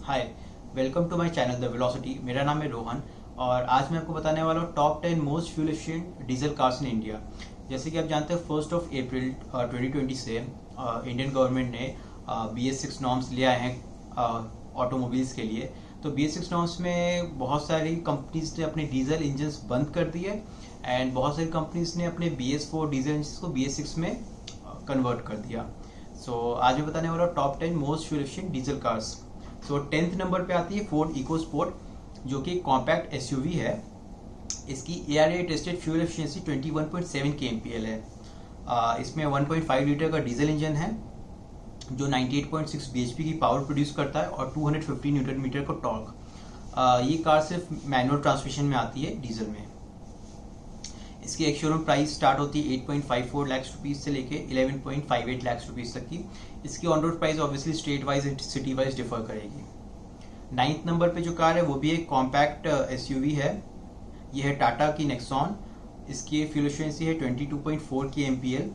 Hi, welcome to my channel the velocity. मेरा नाम है रोहन और आज मैं आपको बताने वाला हूँ top 10 most fuel efficient diesel cars in India. जैसे कि आप जानते हैं 1 अप्रैल 2020 से इंडियन गवर्नमेंट ने BS6 नॉर्म्स ले आए हैं ऑटोमोबाइल्स के लिए। तो BS6 नॉर्म्स में बहुत सारी कंपनीज ने अपने डीजल इंजन्स बंद कर दिए एंड बहुत सारी कंपनीज ने अपने BS4 डीजल इंजन्स को BS6 में कन्वर्ट कर दिया। आज मैं बताने वाला हूँ top 10 most fuel efficient diesel cars. 10th number पे आती है फोर्ड इकोस्पोर्ट, जो कि कॉम्पैक्ट SUV है। इसकी ARA tested fuel efficiency 21.7 kmpl है। इसमें 1.5 लीटर का डीजल इंजन है जो 98.6 bhp की पावर प्रोड्यूस करता है और 250 न्यूटन मीटर का टॉर्क। ये कार सिर्फ मैनुअल ट्रांसमिशन में आती है डीजल में। इसकी एक शोरूम प्राइस स्टार्ट होती है 8.54 लाख रुपीज से लेके 11.58 लाख रुपीज तक की। इसकी on road price obviously state wise and city wise differ करेगी। 9th नंबर पे जो कार है वो भी एक कॉम्पैक्ट SUV है। ये है टाटा की नेक्सॉन। इसकी फ्यूल एफिशिएंसी है 22.4 kmpl।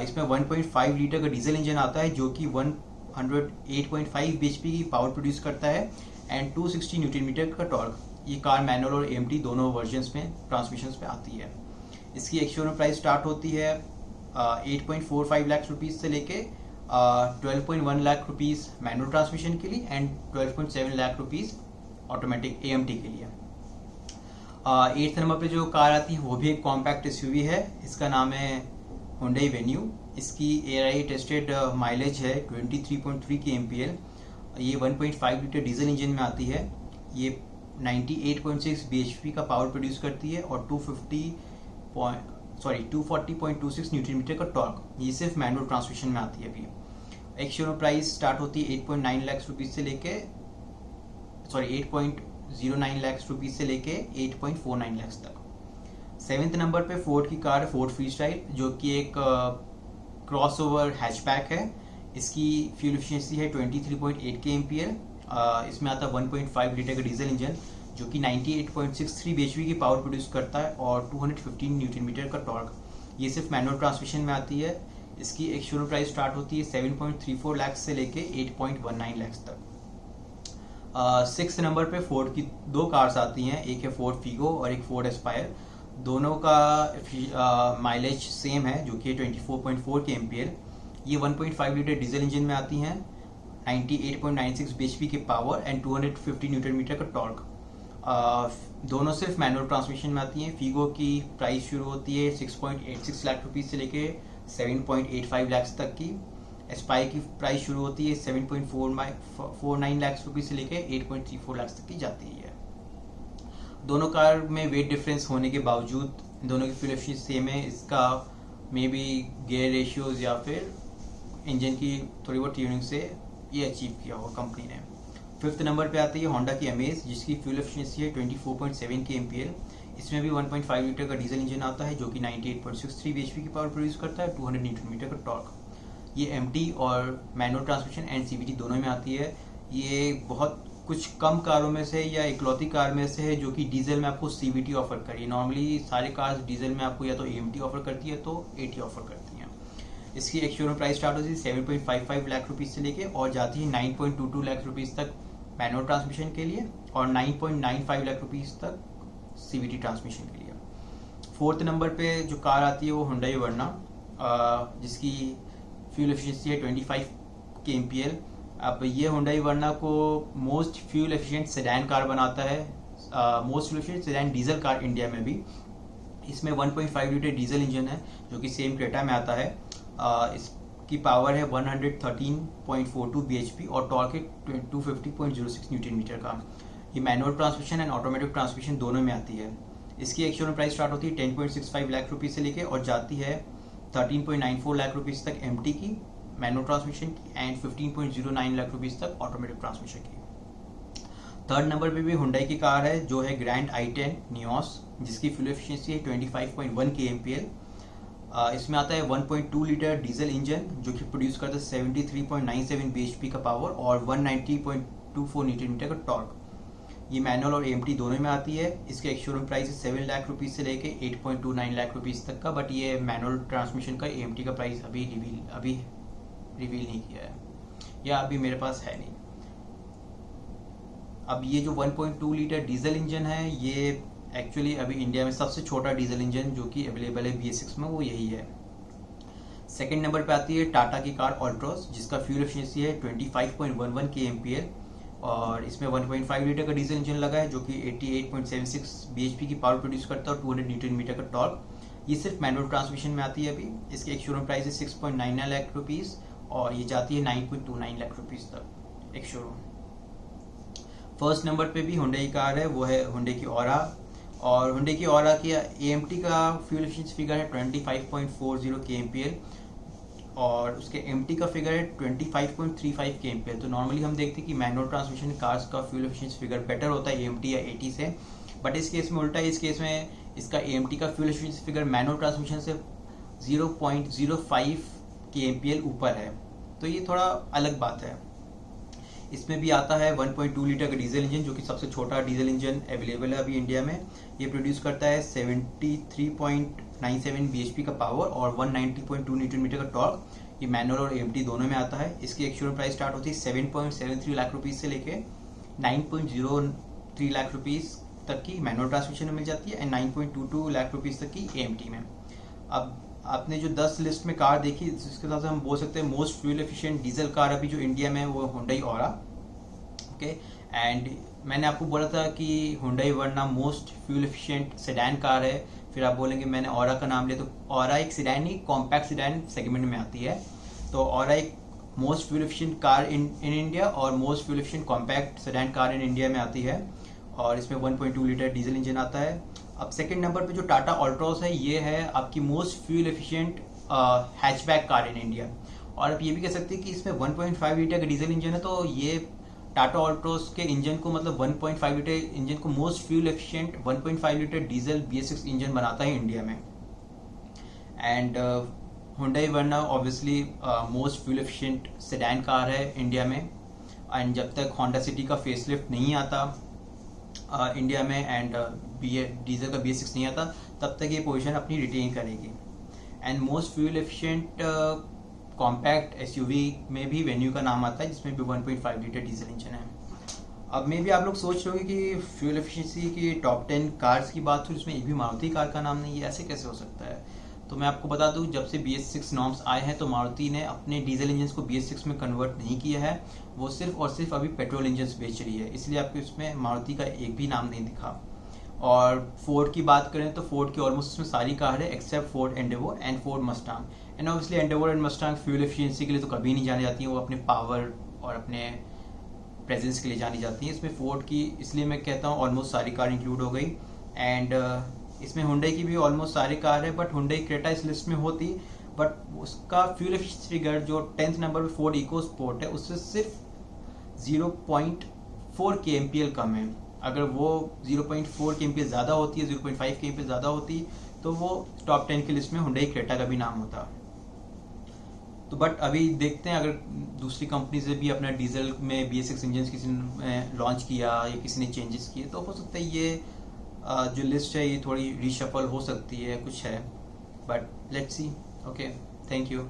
इसमें 1.5 लीटर का डीजल इंजन आता है जो कि 108.5 bhp की पावर प्रोड्यूस करता है एंड 260 न्यूटन मीटर का टॉर्क। ये कार मैनुअल और AMT दोनों वर्जन्स में ट्रांसमिशंस पे आती है। इसकी एक शोरूम प्राइस स्टार्ट होती है 8.45 लाख रुपीज से लेके 12.1 लाख रुपीज मैनुअल ट्रांसमिशन के लिए and 12.7 lakh rupees automatic AMT के लिए। 8th नंबर पे जो कार आती है वो भी एक कॉम्पैक्ट SUV है। इसका नाम है Hyundai Venue। इसकी ARA टेस्टेड माइलेज है 23.3 kmpl। ये 1.5 लीटर डीजल इंजन में आती है। ये 98.6 bhp का पावर प्रोड्यूस करती है और 240.26 न्यूटन मीटर का टॉर्क। ये सिर्फ मैनुअल ट्रांसमिशन में आती है। अभी एक शोरूम प्राइस स्टार्ट होती है 8.9 लाख रुपीज से लेके 8.09 लाख रुपीज से लेके 8.49 लाख तक। 7th नंबर पे फोर्ड की कार है फोर्ड फ्रीस्टाइल, जो कि एक क्रॉसओवर हैचबैक है। इसकी फ्यूल एफिशिएंसी है 23.8 kmpl। इसमें आता है 1.5 लीटर का डीजल इंजन जो कि 98.63 bhp की पावर प्रोड्यूस करता है और 215 न्यूटन मीटर का टॉर्क। ये सिर्फ मैनुअल ट्रांसमिशन में आती है। इसकी एक शोरूम प्राइस स्टार्ट होती है 7.34 लाख से लेके 8.19 लाख तक। 6th नंबर पे फोर्ड की दो कार्स आती हैं, एक है फोर्ड फीगो और एक फोर्ड एस्पायर। दोनों का माइलेज सेम है जो कि 24.4 kmpl। ये 1.5 लीटर डीजल इंजन में आती हैं, 98.96 bhp की पावर एंड 250 न्यूटन मीटर का टॉर्क। दोनों सिर्फ मैनुअल ट्रांसमिशन में आती हैं। फीगो की प्राइस शुरू होती है 6.86 लाख रुपीज से लेके 7.85 लाख तक की। एस्पायर की प्राइस शुरू होती है 7.49 लाख रुपीज से लेके 8.34 लाख तक की जाती है। दोनों कार में वेट डिफरेंस होने के बावजूद दोनों की फ्यूल एफिशिएंसी सेम है। इसका मे बी गियर रेशियोज या फिर इंजन की थोड़ी बहुत ट्यूनिंग से ये अचीव किया होगा कंपनी ने। 5th नंबर पे आती है होंडा की अमेज, जिसकी फ्यूल एफिशिएंसी है 24.7 kmpl। इसमें भी 1.5 लीटर का डीजल इंजन आता है जो कि 98.63 bhp की पावर प्रोड्यूस करता है, 200 न्यूटन मीटर का टॉर्क। ये MT और मैनुअल ट्रांसमिशन एंड CVT दोनों में आती है। ये बहुत कुछ कम कारों में से या इकलौती कार में से है जो कि डीजल में आपको CVT ऑफर करी। नॉर्मली सारी कार्स डीजल में आपको या तो AMT ऑफर करती है तो AT ऑफर करती है। इसकी एक शोरूम प्राइस स्टार्ट होती है 7.55 लाख रुपीज से लेके और जाती है 9.22 लाख रुपीज तक मैनुअल ट्रांसमिशन के लिए और 9.95 लाख रुपीज तक CVT ट्रांसमिशन के लिए। 4th नंबर पे जो कार आती है वो Hyundai Verna, जिसकी फ्यूल एफिशिएंसी है 25 kmpl। अब ये Hyundai Verna को most fuel efficient sedan car बनाता है, most fuel efficient sedan diesel car India में भी। इसमें 1.5 लीटर डीजल इंजन है जो कि सेम क्रेटा में आता है। इसकी पावर है 113.42 bhp और टॉर्क है 250.06 न्यूटन मीटर का। ये manual transmission and automatic transmission दोनों में आती है। इसकी एक शोरूम प्राइस स्टार्ट होती है 10.65 लाख रुपीज से लेके और जाती है 13.94 लाख रुपीज तक MT की मैनुअल ट्रांसमिशन की एंड 15.09 लाख रुपीज तक ऑटोमेटिक ट्रांसमिशन की। 3rd नंबर पे भी हुंडई की कार है जो है ग्रैंड i10 नियोस, जिसकी फ्यूल एफिशिएंसी है 25.1 kmpl। इसमें आता है 1.2 लीटर डीजल इंजन जो कि प्रोड्यूस करता है 73.97 bhp का पावर और 190.24 न्यूटन मीटर का टॉर्क। ये मैनुअल और AMT दोनों में आती है। इसका एक शोरूम प्राइस है 7 लाख रुपीज से लेके 8.29 लाख रुपीज तक का, बट ये मैनुअल ट्रांसमिशन का AMT का प्राइस अभी रिवील नहीं किया है या अभी मेरे पास है नहीं। अब ये जो 1.2 लीटर डीजल इंजन है ये एक्चुअली अभी इंडिया में सबसे छोटा डीजल इंजन जो कि अवेलेबल है BS6 में, वो यही है। सेकंड नंबर पे आती है टाटा की कार ऑल्ट्रोस, जिसका फ्यूल एफिशिएंसी है 25.11 kmpl और इसमें 1.5 लीटर का डीजल इंजन लगा है जो कि 88.76 bhp की पावर प्रोड्यूस करता है और 200 न्यूटन मीटर का टॉर्क। ये सिर्फ मैनुअल ट्रांसमिशन में आती है। अभी इसके एक शोरूम प्राइस है 6.99 लाख रुपीज़ और ये जाती है 9.29 लाख रुपीज़ तक एक शोरूम। फर्स्ट नंबर पे भी हुंडई कार है, वो है हुंडई की ऑरा, और हुंडई की ऑरा की AMT का फ्यूल एफिशिएंसी फिगर है 25.40 kmpl और उसके MT का फिगर है 25.35 kmpl। तो नॉर्मली हम देखते हैं कि मैनुअल ट्रांसमिशन कार्स का फ्यूल एफिशिएंसी फिगर बेटर होता है AMT या AT से, बट इस केस में उल्टा है। इस केस में इसका AMT का fuel efficiency figure manual transmission से 0.05 kmpl ऊपर है, तो ये थोड़ा अलग बात है। इसमें भी आता है 1.2 लीटर का डीजल इंजन जो कि सबसे छोटा डीजल इंजन अवेलेबल है अभी इंडिया में। ये प्रोड्यूस करता है 73.97 bhp का पावर और 190.2 न्यूटन मीटर का टॉर्क। ये मैनुअल और AMT दोनों में आता है। इसकी एक शोरूम प्राइस स्टार्ट होती है 7.73 लाख रुपीज़ से लेके 9.03 लाख रुपीज़ तक की मैनुअल ट्रांसमिशन में मिल जाती है एंड 9.22 लाख रुपीज़ तक की AMT में। अब आपने जो 10 लिस्ट में कार देखी, इसके साथ हम बोल सकते हैं most fuel efficient diesel car अभी जो इंडिया में है वो हुंडई ऑरा। ओके, एंड मैंने आपको बोला था कि Hyundai Verna most fuel efficient sedan car है। फिर आप बोलेंगे मैंने ऑरा का नाम लिया, तो ऑरा एक सेडान ही कॉम्पैक्ट सेडान सेगमेंट में आती है। तो ऑरा एक most fuel efficient car in India और most fuel efficient compact sedan car in India में आती है और इसमें 1.2 लीटर डीजल इंजन आता है। अब सेकंड नंबर पे जो टाटा ऑल्ट्रोस है ये है आपकी most fuel efficient hatchback car in India, और आप ये भी कह सकते हैं कि इसमें 1.5 लीटर का डीजल इंजन है। तो ये टाटा ऑल्ट्रोस के इंजन को मतलब 1.5 लीटर इंजन को most fuel efficient 1.5 litre diesel BS6 engine बनाता है इंडिया में। And Hyundai Verna obviously most fuel efficient sedan car है इंडिया में, एंड जब तक होंडा सिटी का फेसलिफ्ट नहीं आता इंडिया में एंड डीजल का BS6 नहीं आता तब तक ये पोजीशन अपनी रिटेन करेगी। And most fuel efficient compact SUV में भी वेन्यू का नाम आता है जिसमें भी 1.5 लीटर डीजल इंजन है। अब मे भी आप लोग सोच रहे हो कि फ्यूल एफिशिएंसी की टॉप 10 कार्स की बात हुई उसमें एक भी मारुति कार का नाम नहीं है, ऐसे कैसे हो सकता है? तो मैं आपको बता दूं, जब से BS6 नॉर्म्स आए हैं तो मारुति ने अपने डीजल इंजन को BS6 में कन्वर्ट नहीं किया है, वो सिर्फ और सिर्फ अभी पेट्रोल इंजन बेच रही है, इसलिए आपको इसमें मारुति का एक भी नाम नहीं दिखा। और फोर्ड की बात करें तो फोर्ड की ऑलमोस्ट इसमें सारी कार है except Ford Endeavour and Ford Mustang. And obviously Endeavour and Mustang fuel efficiency के लिए तो कभी नहीं जानी जाती हैं, वो अपने पावर और अपने प्रेजेंस के लिए जानी जाती हैं। इसमें फोर्ड की इसलिए मैं कहता हूँ ऑलमोस्ट सारी कार इंक्लूड हो गई। एंड इसमें हुंडई की भी ऑलमोस्ट सारी कार है, बट हुंडई क्रेटा इस लिस्ट में होती, बट उसका फ्यूल एफिशिएंसी फिगर जो 10th नंबर पे फोर्ड इको स्पोर्ट है उससे सिर्फ 0.4 kmpl कम है। अगर वो 0.4 kmpl ज़्यादा होती है, 0.5 kmpl ज़्यादा होती तो वो टॉप 10 की लिस्ट में हुंडई क्रेटा का भी नाम होता। तो बट अभी देखते हैं, अगर दूसरी कंपनी से भी अपना डीजल में BS6 इंजन किसी ने लॉन्च किया या किसी ने चेंजेस किए तो हो सकता है ये जो लिस्ट है ये थोड़ी रीशफल हो सकती है, कुछ है, but let's see. Okay, thank you.